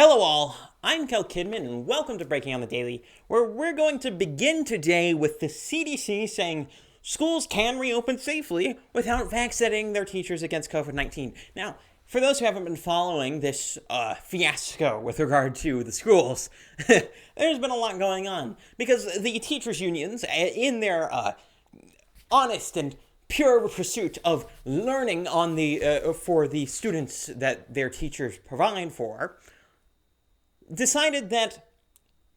Hello all, I'm Kel Kidman and welcome to Breaking on the Daily, where we're going to begin today with the CDC saying schools can reopen safely without vaccinating their teachers against COVID-19. Now, for those who haven't been following this fiasco with regard to the schools, there's been a lot going on, because the teachers' unions, in their honest and pure pursuit of learning on for the students that their teachers provide for, decided that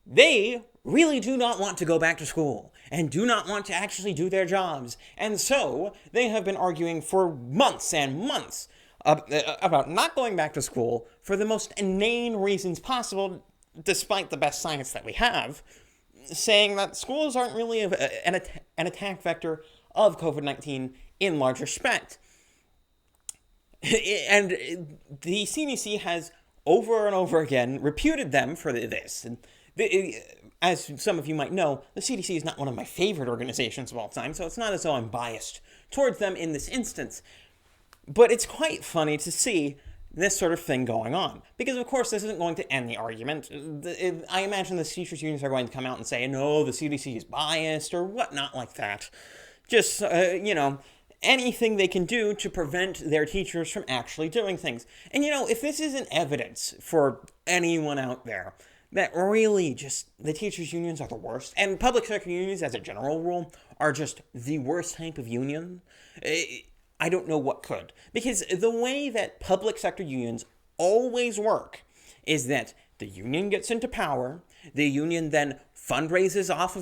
they really do not want to go back to school and do not want to actually do their jobs. And so they have been arguing for months and months about not going back to school for the most inane reasons possible, despite the best science that we have, saying that schools aren't really an attack vector of COVID-19 in large respect. And the CDC has over and over again reputed them for this. And as some of you might know, the CDC is not one of my favorite organizations of all time, so it's not as though I'm biased towards them in this instance. But it's quite funny to see this sort of thing going on, because of course this isn't going to end the argument. I imagine the teachers' unions are going to come out and say, no, the CDC is biased or whatnot like that. Just, anything they can do to prevent their teachers from actually doing things. And if this isn't evidence for anyone out there that really just the teachers' unions are the worst, and public sector unions as a general rule are just the worst type of union, I don't know what could. Because the way that public sector unions always work is that the union gets into power, the union then fundraises off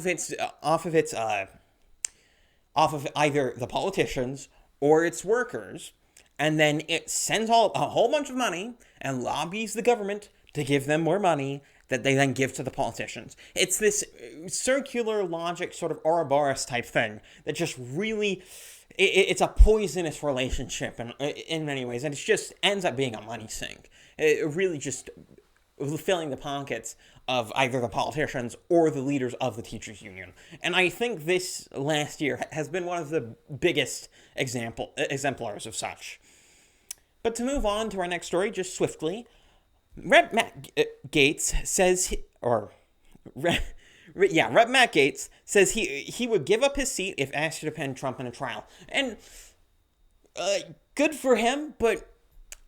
of either the politicians or its workers, and then it sends a whole bunch of money and lobbies the government to give them more money that they then give to the politicians. It's this circular logic, sort of Ouroboros type thing that just really, it's a poisonous relationship in many ways, and it just ends up being a money sink. It really just filling the pockets of either the politicians or the leaders of the teachers' union. And I think this last year has been one of the biggest exemplars of such. But to move on to our next story, just swiftly, Rep. Matt Gaetz says, Rep. Matt Gaetz says he would give up his seat if asked to defend Trump in a trial. And good for him, but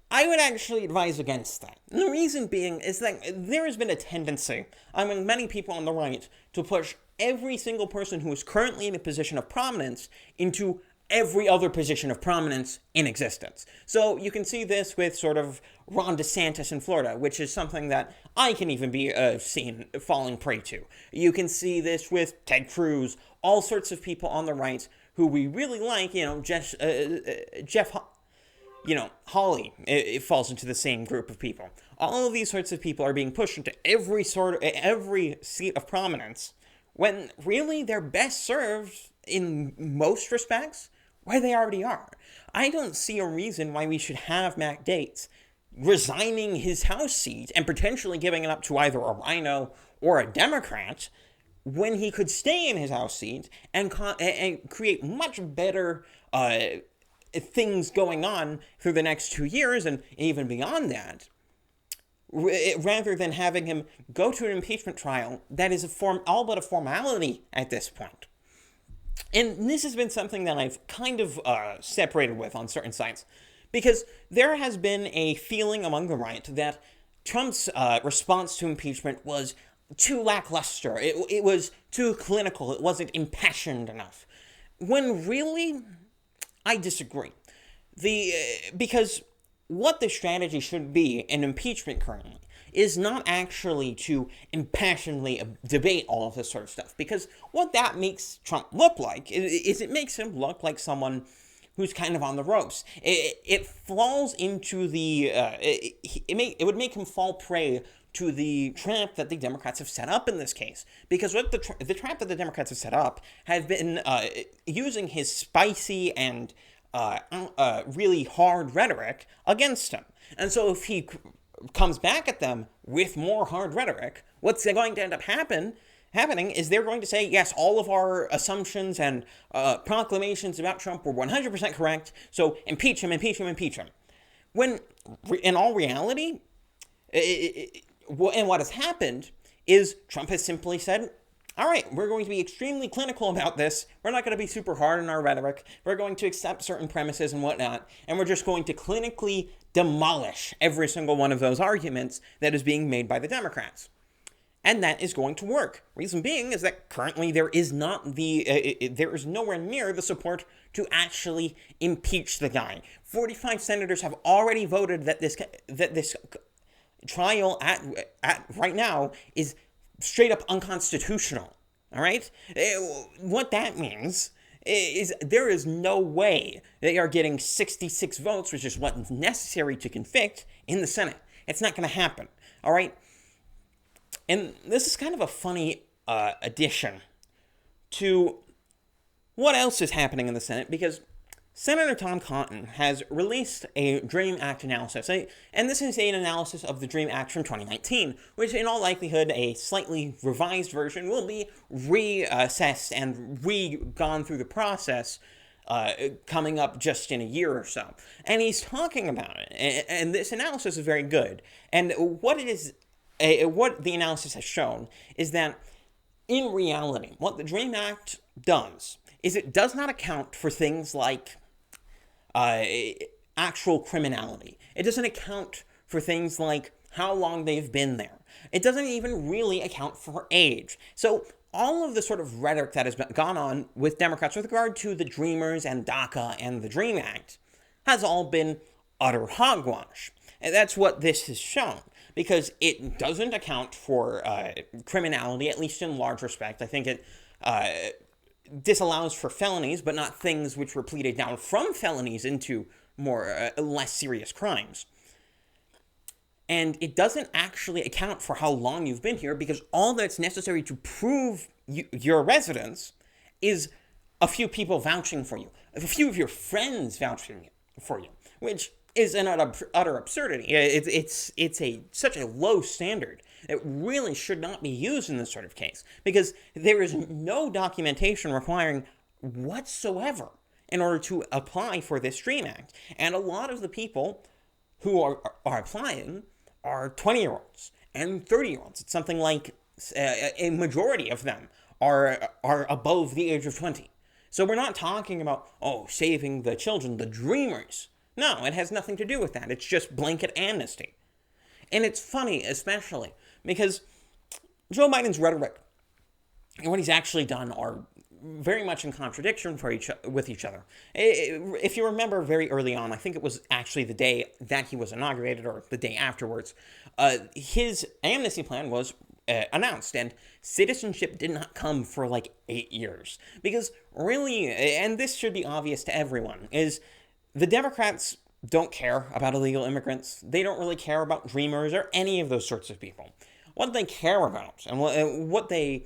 I would actually advise against that. And the reason being is that there has been a tendency among many people on the right to push every single person who is currently in a position of prominence into every other position of prominence in existence. So you can see this with sort of Ron DeSantis in Florida, which is something that I can even be seen falling prey to. You can see this with Ted Cruz, all sorts of people on the right who we really like, Jeff Hawley, it falls into the same group of people. All of these sorts of people are being pushed into every seat of prominence, when really they're best served, in most respects, where they already are. I don't see a reason why we should have Matt Gaetz resigning his House seat and potentially giving it up to either a Rhino or a Democrat, when he could stay in his House seat and create much better things going on through the next 2 years and even beyond that, rather than having him go to an impeachment trial that is all but a formality at this point. And this has been something that I've kind of separated with on certain sites, because there has been a feeling among the right that Trump's response to impeachment was too lackluster. It was too clinical. It wasn't impassioned enough. When really, I disagree. Because what the strategy should be in impeachment currently is not actually to impassionedly debate all of this sort of stuff. Because what that makes Trump look like is it makes him look like someone who's kind of on the ropes. It falls into it would make him fall prey to the trap that the Democrats have set up in this case. Because what the trap that the Democrats have set up has been using his spicy and really hard rhetoric against him. And so if he comes back at them with more hard rhetoric, what's going to end up happening is they're going to say, yes, all of our assumptions and proclamations about Trump were 100% correct, so impeach him, impeach him, impeach him. When, in all reality, and what has happened is Trump has simply said, all right, we're going to be extremely clinical about this. We're not going to be super hard in our rhetoric. We're going to accept certain premises and whatnot, and we're just going to clinically demolish every single one of those arguments that is being made by the Democrats. And that is going to work. Reason being is that currently there is there is nowhere near the support to actually impeach the guy. 45 senators have already voted that this trial at right now is straight up unconstitutional. All right? What that means is there is no way they are getting 66 votes, which is what's necessary to convict, in the Senate. It's not going to happen. All right? And this is kind of a funny addition to what else is happening in the Senate, because Senator Tom Cotton has released a DREAM Act analysis, and this is an analysis of the DREAM Act from 2019, which in all likelihood a slightly revised version will be reassessed and gone through the process coming up just in a year or so. And he's talking about it, and this analysis is very good. And what the analysis has shown is that in reality, what the DREAM Act does is it does not account for things like actual criminality. It doesn't account for things like how long they've been there. It doesn't even really account for age. So all of the sort of rhetoric that has gone on with Democrats with regard to the Dreamers and DACA and the DREAM Act has all been utter hogwash. And that's what this has shown, because it doesn't account for criminality, at least in large respect. I think it disallows for felonies, but not things which were pleaded down from felonies into more less serious crimes. And it doesn't actually account for how long you've been here, because all that's necessary to prove your residence is a few people vouching for you, a few of your friends vouching for you, which is an utter absurdity. It's such a low standard. It really should not be used in this sort of case, because there is no documentation requiring whatsoever in order to apply for this DREAM Act. And a lot of the people who are applying are 20-year-olds and 30-year-olds. It's something like a majority of them are above the age of 20. So we're not talking about, saving the children, the dreamers. No, it has nothing to do with that. It's just blanket amnesty. And it's funny, especially, because Joe Biden's rhetoric and what he's actually done are very much in contradiction with each other. If you remember very early on, I think it was actually the day that he was inaugurated or the day afterwards, his amnesty plan was announced, and citizenship did not come for like 8 years. Because really, and this should be obvious to everyone, is the Democrats don't care about illegal immigrants. They don't really care about dreamers or any of those sorts of people. What they care about and what they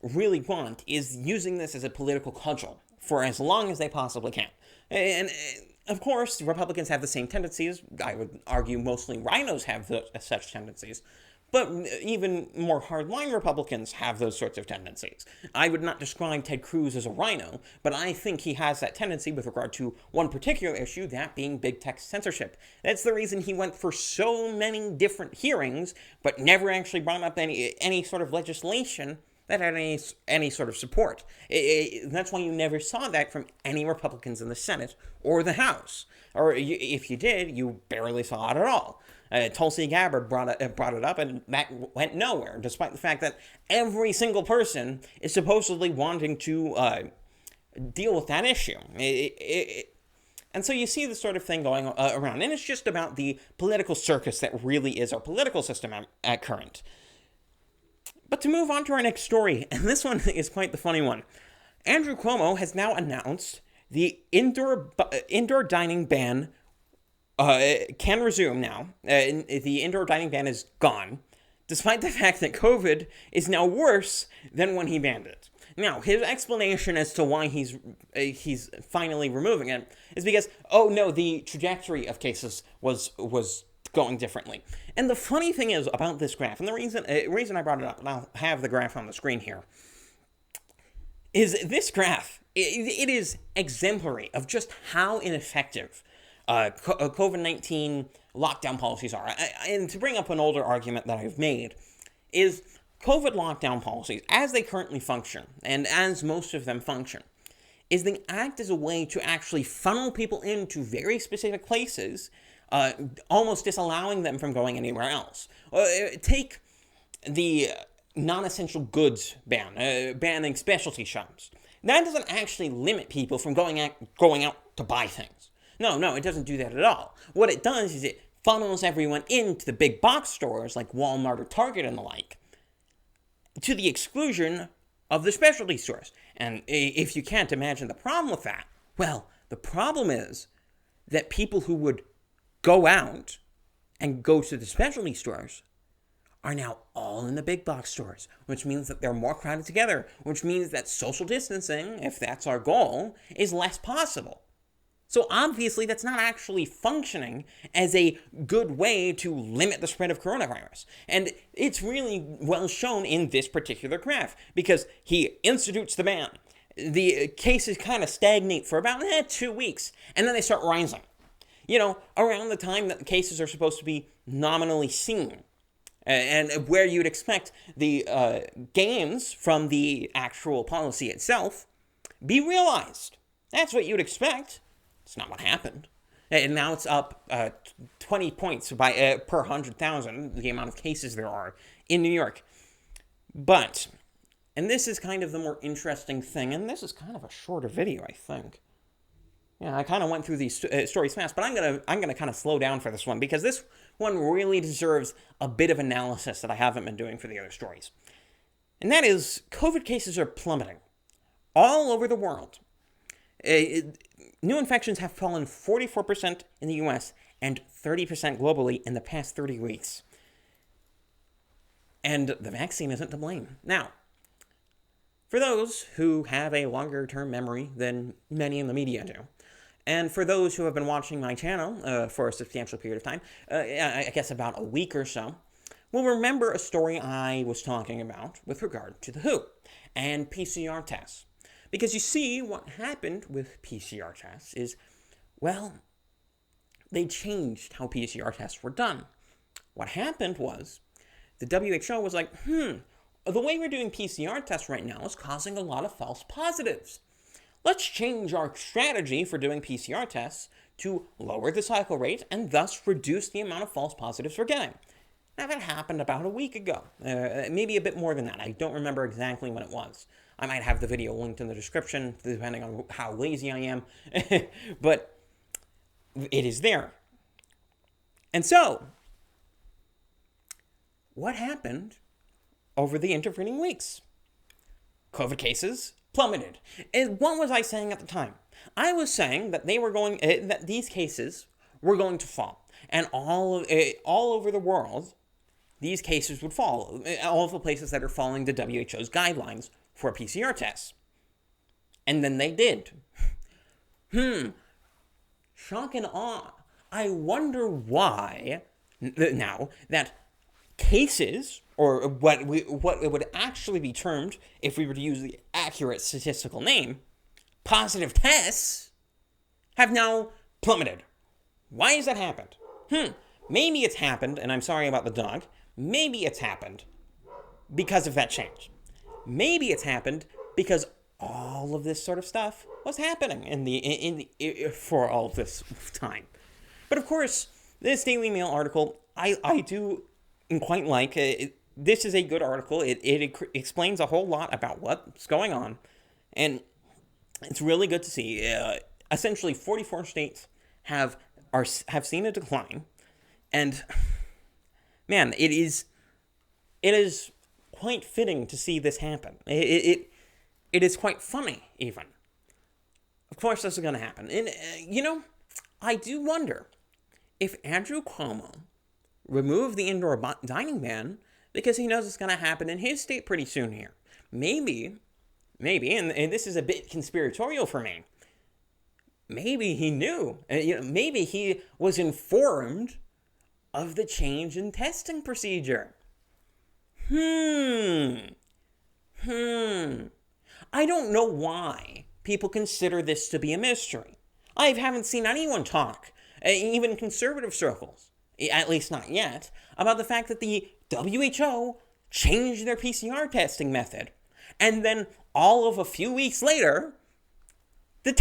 really want is using this as a political cudgel for as long as they possibly can. And of course, Republicans have the same tendencies. I would argue mostly rhinos have such tendencies. But even more hardline Republicans have those sorts of tendencies. I would not describe Ted Cruz as a rhino, but I think he has that tendency with regard to one particular issue, that being big tech censorship. That's the reason he went for so many different hearings, but never actually brought up any sort of legislation that had any sort of support. That's why you never saw that from any Republicans in the Senate or the House. Or if you did, you barely saw it at all. Tulsi Gabbard brought it up, and that went nowhere, despite the fact that every single person is supposedly wanting to deal with that issue. And so you see this sort of thing going around, and it's just about the political circus that really is our political system at current. But to move on to our next story, and this one is quite the funny one. Andrew Cuomo has now announced the indoor dining ban can resume now. The indoor dining ban is gone, despite the fact that COVID is now worse than when he banned it. Now, his explanation as to why he's finally removing it is because, the trajectory of cases was going differently. And the funny thing is about this graph, and the reason I brought it up, and I'll have the graph on the screen here, is this graph, it is exemplary of just how ineffective COVID-19 lockdown policies are. And to bring up an older argument that I've made is COVID lockdown policies, as they currently function, and as most of them function, is they act as a way to actually funnel people into very specific places, almost disallowing them from going anywhere else. Take the non-essential goods ban, banning specialty shops. That doesn't actually limit people from going out to buy things. No, it doesn't do that at all. What it does is it funnels everyone into the big box stores like Walmart or Target and the like, to the exclusion of the specialty stores. And if you can't imagine the problem with that, well, the problem is that people who would go out and go to the specialty stores are now all in the big box stores, which means that they're more crowded together, which means that social distancing, if that's our goal, is less possible. So obviously that's not actually functioning as a good way to limit the spread of coronavirus. And it's really well shown in this particular graph, because he institutes the ban. The cases kind of stagnate for about 2 weeks, and then they start rising. Around the time that the cases are supposed to be nominally seen. And where you'd expect the gains from the actual policy itself be realized. That's what you'd expect. It's not what happened. And now it's up 20 points per 100,000, the amount of cases there are in New York. But, and this is kind of the more interesting thing, and this is kind of a shorter video, I think. Yeah, I kind of went through these stories fast, but I'm gonna kind of slow down for this one, because this one really deserves a bit of analysis that I haven't been doing for the other stories. And that is, COVID cases are plummeting all over the world. New infections have fallen 44% in the US and 30% globally in the past 30 weeks. And the vaccine isn't to blame. Now, for those who have a longer-term memory than many in the media do, and for those who have been watching my channel for a substantial period of time, I guess about a week or so, will remember a story I was talking about with regard to the WHO and PCR tests. Because you see, what happened with PCR tests is, well, they changed how PCR tests were done. What happened was, the WHO was like, the way we're doing PCR tests right now is causing a lot of false positives. Let's change our strategy for doing PCR tests to lower the cycle rate and thus reduce the amount of false positives we're getting. Now, that happened about a week ago, maybe a bit more than that. I don't remember exactly when it was. I might have the video linked in the description, depending on how lazy I am, but it is there. And so, what happened over the intervening weeks? COVID cases plummeted. And what was I saying at the time? I was saying that that these cases were going to fall, and all over the world, these cases would fall. All of the places that are following the WHO's guidelines for PCR tests. And then they did. Shock and awe. I wonder why, now, that cases, or what it would actually be termed, if we were to use the accurate statistical name, positive tests, have now plummeted. Why has that happened? Maybe it's happened, and I'm sorry about the dog, maybe it's happened because of that change. Maybe it's happened because all of this sort of stuff was happening for all of this time. But of course, this Daily Mail article, I do quite like. This is a good article. It explains a whole lot about what's going on. And it's really good to see. Essentially, 44 states have seen a decline. And, man, it is quite fitting to see this happen. It is quite funny, even. Of course, this is going to happen. And, I do wonder if Andrew Cuomo removed the indoor dining ban because he knows it's going to happen in his state pretty soon here. Maybe, and this is a bit conspiratorial for me, maybe he knew, maybe he was informed of the change in testing procedure. I don't know why people consider this to be a mystery. I haven't seen anyone talk, even conservative circles, at least not yet, about the fact that the WHO changed their PCR testing method. And then all of a few weeks later, the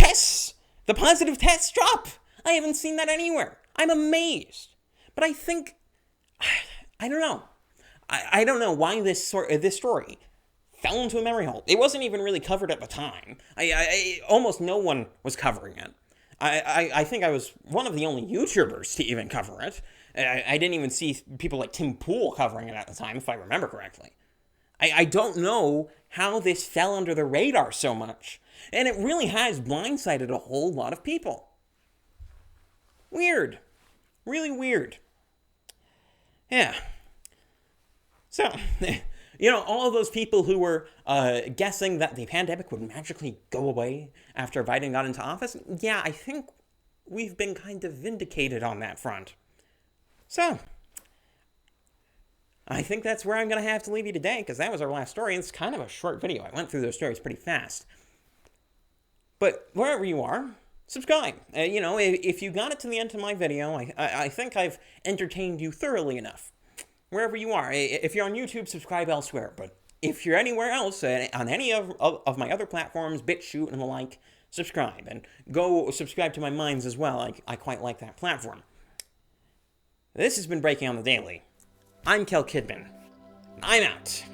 positive tests drop. I haven't seen that anywhere. I'm amazed. But I think, I don't know. I don't know why this story fell into a memory hole. It wasn't even really covered at the time. Almost no one was covering it. I think I was one of the only YouTubers to even cover it. I didn't even see people like Tim Pool covering it at the time, if I remember correctly. I don't know how this fell under the radar so much. And it really has blindsided a whole lot of people. Weird. Really weird. Yeah. So, all of those people who were guessing that the pandemic would magically go away after Biden got into office, yeah, I think we've been kind of vindicated on that front. So, I think that's where I'm going to have to leave you today, because that was our last story, and it's kind of a short video. I went through those stories pretty fast. But wherever you are, subscribe. If you got it to the end of my video, I think I've entertained you thoroughly enough. Wherever you are. If you're on YouTube, subscribe elsewhere. But if you're anywhere else, on any of my other platforms, BitChute and the like, subscribe. And go subscribe to my Minds as well. I quite like that platform. This has been Breaking on the Daily. I'm Kel Kidman. I'm out.